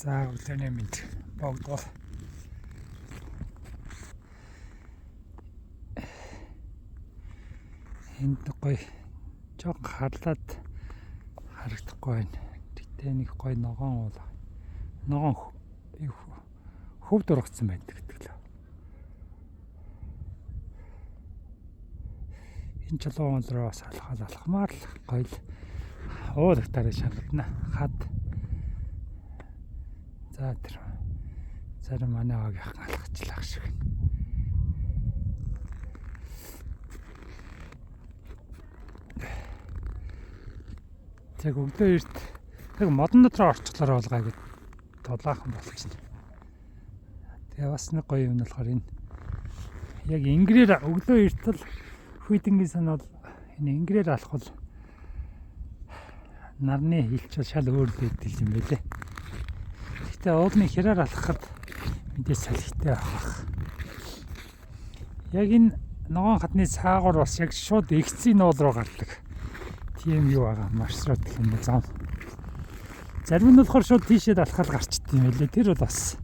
За өглөөний мэд богдол. Энд гоё жог харлаад харагдахгүй байна. Тэгтээ нэг гоё ногоон уул. Ногоон хөв дургацсан байдаг гэдэг л. Энэ чулуун руу бас алхмаар л гоё л уулагтаараа шангадна. Хад. За тэр зарим манай аагийн алхачлах шиг. Тэг өглөө эрт тэг модон дотроо орчлоор болгоо гэд дулаахан болох шин. Тэгээ бас нэг гоё юм нь болохоор энэ яг ингэрээр өглөө эрт л хүйдэнгийн сан бол энэ ингэрээр алхвал нарны хилч шал өөр байдаг юм байлээ. Гэтэ уулын хэрээр алхахад мэдээ салхитай авах. Яг энэ ногоон хадны цаагуур бас яг шууд эгцийн уул руу гардаг. Тийм юу байгаа маршрут гэх юм зам. Зарим нь болохоор шууд тийшээ алхаад гарчдаг юм байлээ. Тэр бол бас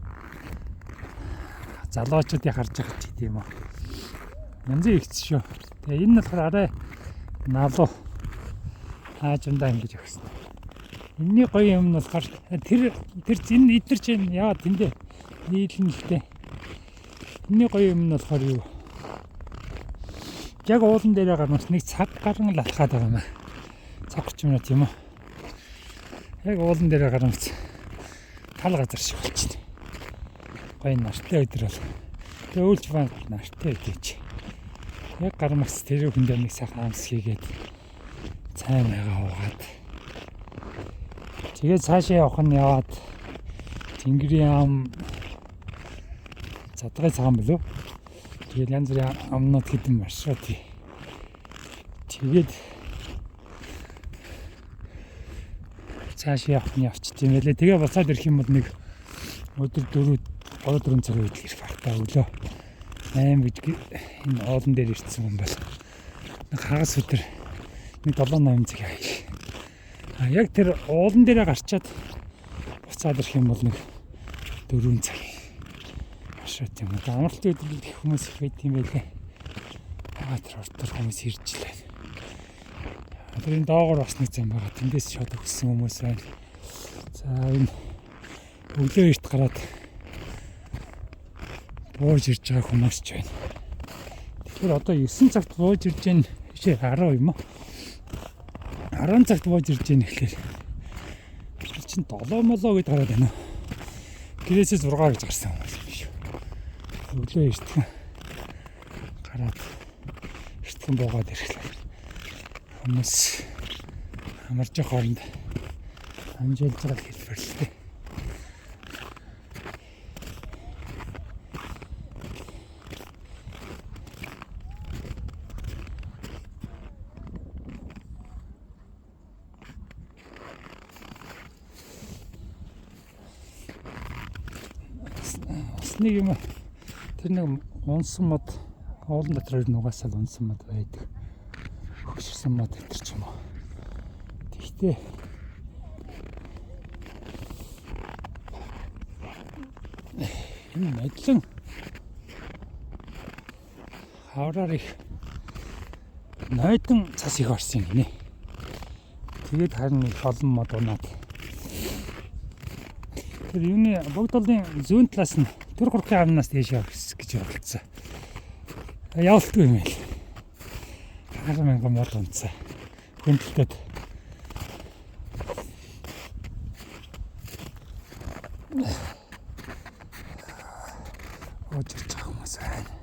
залуучуудыг харж байгаа ч гэдэм юм. Янзын эгц шүү. Тэгээ энэ нь болохоор арай налуу хаажундаа ингэж өгсөн. Энэний гоё юм нь болохоор тэр энэ идэр чинь яа тэндээ нийлэн л дээ. Энэний гоё юм нь болохоор юу? Яг уулан дээрээ гарнаас нэг цаг гарan л алхаад байгаа юм аа. Цаг 30 минут юм уу? Яг уулан дээрээ гарнаас тал газар шиг болчихно. Гоё нартай өдөр бол. Тэгээ өөлж баан нартай өдөөч. Яг гармагц тэр хүндээ нэг сайхан амс хийгээд цай мэгаа уугаад. Тэгээд цаашаа явах нь яваад Тэнгэрийн ам задгай цагаан болов. Тэгээд янз бүрийн амнууд хэдэн маршрут. Тэгээд цаашаа явах нь явчих юм байлээ. Тэгээ буцаад ирэх юм бол нэг өдөр 3-4 цаг үед ирэх багтаа өглөө 8 гэж энэ оолн дээр ирсэн юм байна. Нэг хагас өдөр нэг 7-8 цаг яа. Яг тэр уулан дээрээ гарчаад буцаад ирэх юм бол нэг 4 цаг. Машууд юм. Амралтын өдрүүд их хүмүүс их байт юм байлээ. Тэр уртар хүмүүс иржлээ. Тэр энэ доогоор бас нэг зам байгаа. Тэндээс шууд өгсөн хүмүүс байна. За энэ өглөө эрт гараад бууж ирж байгаа хүмүүс ч байна. Тэгэхээр одоо 9 цагт бууж ирж гэн 10 юм уу? 10 цагт бууж ирж гэн ихлээр. Тэр чинь 7 молоо гэд гараад байна. Гэрээсээ 6 гэж гарсан хүмүүс юм шүү. Өглөө эртхэн гараад эртхэн буугаад ирэхлээр хүмүүс амарч хооронд амжилж байгаа хэлбэр л дээ. Нэг юм тэр нэг унсан мод уулан дотор нугасаал унсан мод байдаг. Хөгшөрсөн мод гэтэр ч юм уу. Тэгтээ энэ мэдлэн хавраар их нойтон цас их орсон гинэ. Тэгээд харин их олон мод унаад. Тэр юуны богдолын зүүн талаас нь тэр хурхын амнаас дээш явах гэж бодлоо. Явалтгүй юм байл. 10,000 мод унцаа. Хөндлөлтөд. Очиж байгаа хүмүүс байна.